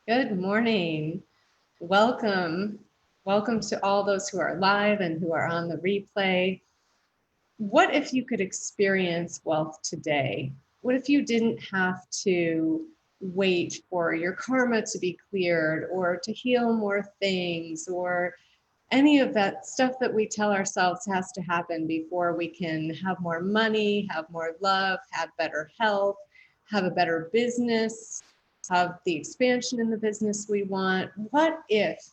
Good morning. Welcome. Welcome to all those who are live and who are on the replay. What if you could experience wealth today? What if you didn't have to wait for your karma to be cleared or to heal more things or any of that stuff that we tell ourselves has to happen before we can have more money, have more love, have better health, have a better business, have the expansion in the business we want? What if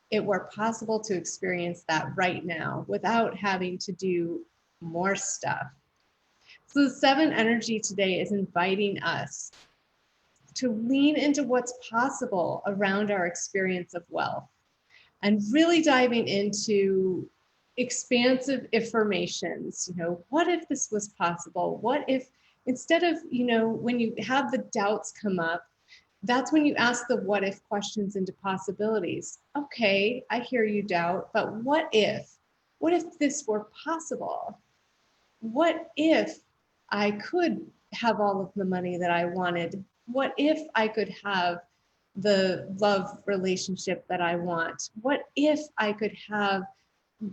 it were possible to experience that right now without having to do more stuff? So the seven energy today is inviting us to lean into what's possible around our experience of wealth and really diving into expansive affirmations. What if this was possible? What if instead of, when you have the doubts come up, that's when you ask the what if questions into possibilities. Okay, I hear you doubt, but what if? What if this were possible? What if I could have all of the money that I wanted? What if I could have the love relationship that I want? What if I could have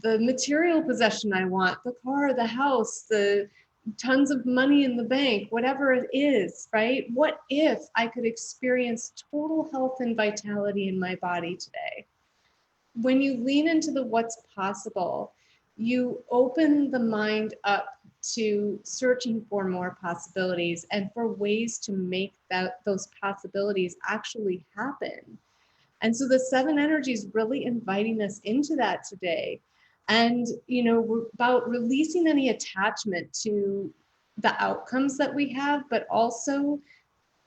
the material possession I want, the car, the house, the tons of money in the bank, whatever it is, right? What if I could experience total health and vitality in my body today? When you lean into the what's possible, you open the mind up to searching for more possibilities and for ways to make those possibilities actually happen. And so the seven energies really inviting us into that today. And, we're about releasing any attachment to the outcomes that we have, but also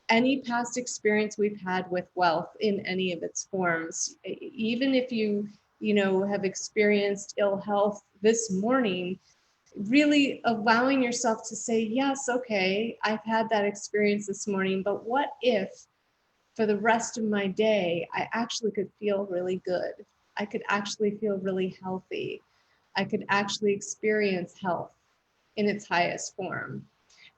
any past experience we've had with wealth in any of its forms. Even if you have experienced ill health this morning, really allowing yourself to say, yes, okay, I've had that experience this morning, but what if for the rest of my day, I actually could feel really good. I could actually feel really healthy. I could actually experience health in its highest form.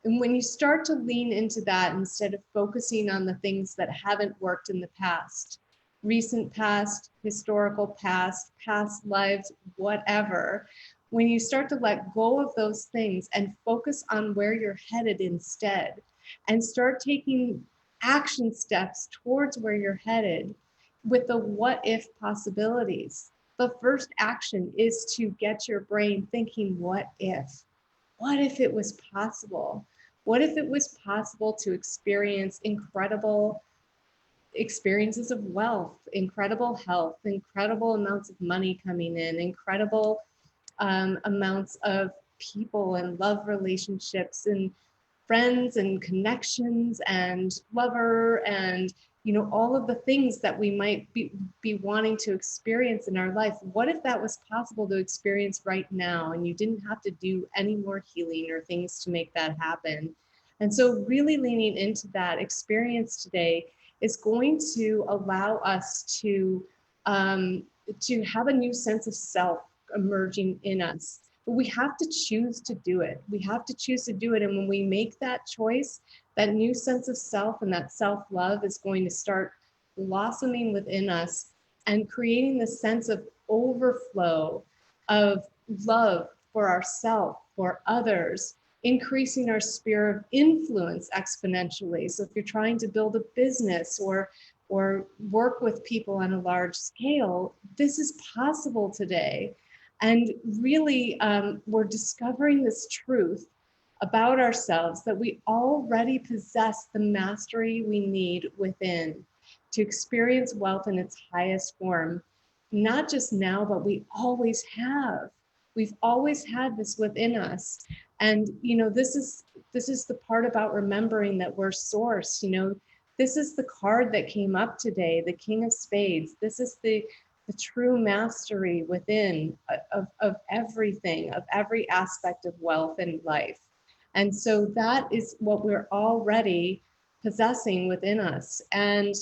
And when you start to lean into that instead of focusing on the things that haven't worked in the past, recent past, historical past, past lives, whatever, when you start to let go of those things and focus on where you're headed instead, and start taking action steps towards where you're headed with the what if possibilities. The first action is to get your brain thinking, what if? What if it was possible? What if it was possible to experience incredible experiences of wealth, incredible health, incredible amounts of money coming in, incredible amounts of people and love relationships and friends and connections and lover and all of the things that we might be wanting to experience in our life? What if that was possible to experience right now and you didn't have to do any more healing or things to make that happen? And so really leaning into that experience today is going to allow us to have a new sense of self emerging in us. But we have to choose to do it. We have to choose to do it. And when we make that choice, that new sense of self and that self-love is going to start blossoming within us and creating the sense of overflow of love for ourselves, for others, increasing our sphere of influence exponentially. So if you're trying to build a business or work with people on a large scale, this is possible today. And really, we're discovering this truth about ourselves that we already possess the mastery we need within to experience wealth in its highest form, not just now, but we always have. We've always had this within us. And this is the part about remembering that we're source. This is the card that came up today, the King of Spades. This is the true mastery within of everything, of every aspect of wealth and life. And so that is what we're already possessing within us. And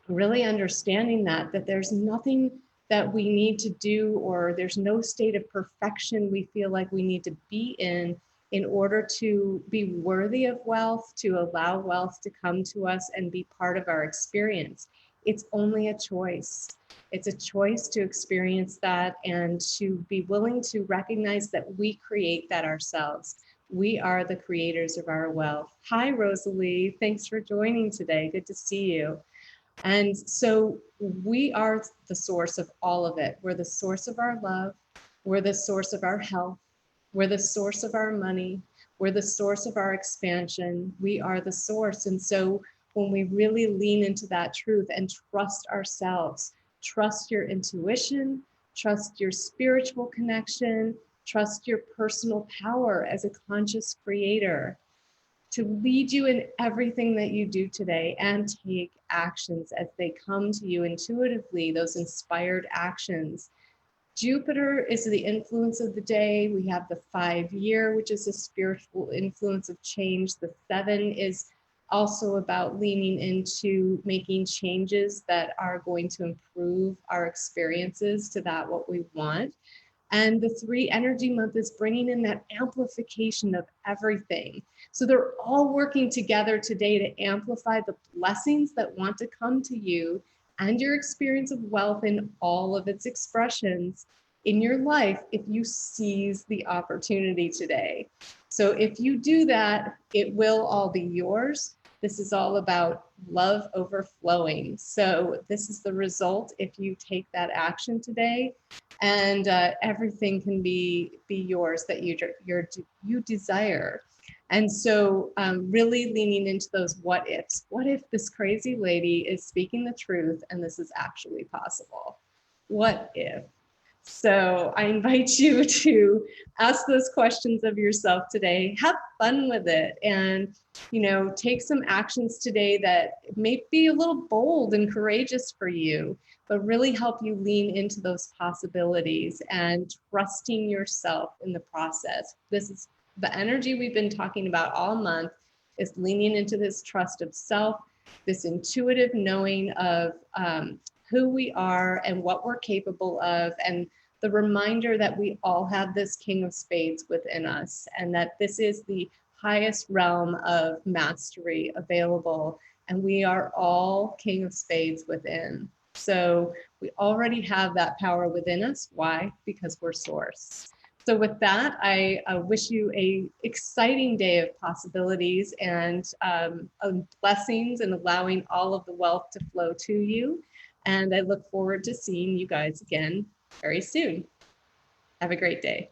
really understanding that there's nothing that we need to do, or there's no state of perfection we feel like we need to be in in order to be worthy of wealth, to allow wealth to come to us and be part of our experience. It's only a choice. It's a choice to experience that and to be willing to recognize that we create that ourselves. We are the creators of our wealth. Hi, Rosalie. Thanks for joining today. Good to see you. And so we are the source of all of it. We're the source of our love. We're the source of our health. We're the source of our money. We're the source of our expansion. We are the source. And so when we really lean into that truth and trust ourselves, trust your intuition, trust your spiritual connection, trust your personal power as a conscious creator to lead you in everything that you do today, and take actions as they come to you intuitively, those inspired actions. Jupiter is the influence of the day. We have the 5-year, which is a spiritual influence of change. The 7 is also about leaning into making changes that are going to improve our experiences to that what we want. And the 3 energy month is bringing in that amplification of everything. So they're all working together today to amplify the blessings that want to come to you and your experience of wealth in all of its expressions in your life if you seize the opportunity today. So if you do that, it will all be yours. This is all about love overflowing. So this is the result if you take that action today, and everything can be yours that you desire. And so really leaning into those what ifs. What if this crazy lady is speaking the truth and this is actually possible? What if? So I invite you to ask those questions of yourself today. Have fun with it, and take some actions today that may be a little bold and courageous for you, but really help you lean into those possibilities and trusting yourself in the process. This is the energy we've been talking about all month, is leaning into this trust of self, this intuitive knowing of who we are and what we're capable of, and the reminder that we all have this King of Spades within us, and that this is the highest realm of mastery available, and we are all King of Spades within. So we already have that power within us. Why? Because we're source. So with that, I wish you a exciting day of possibilities and blessings, and allowing all of the wealth to flow to you. And I look forward to seeing you guys again very soon. Have a great day.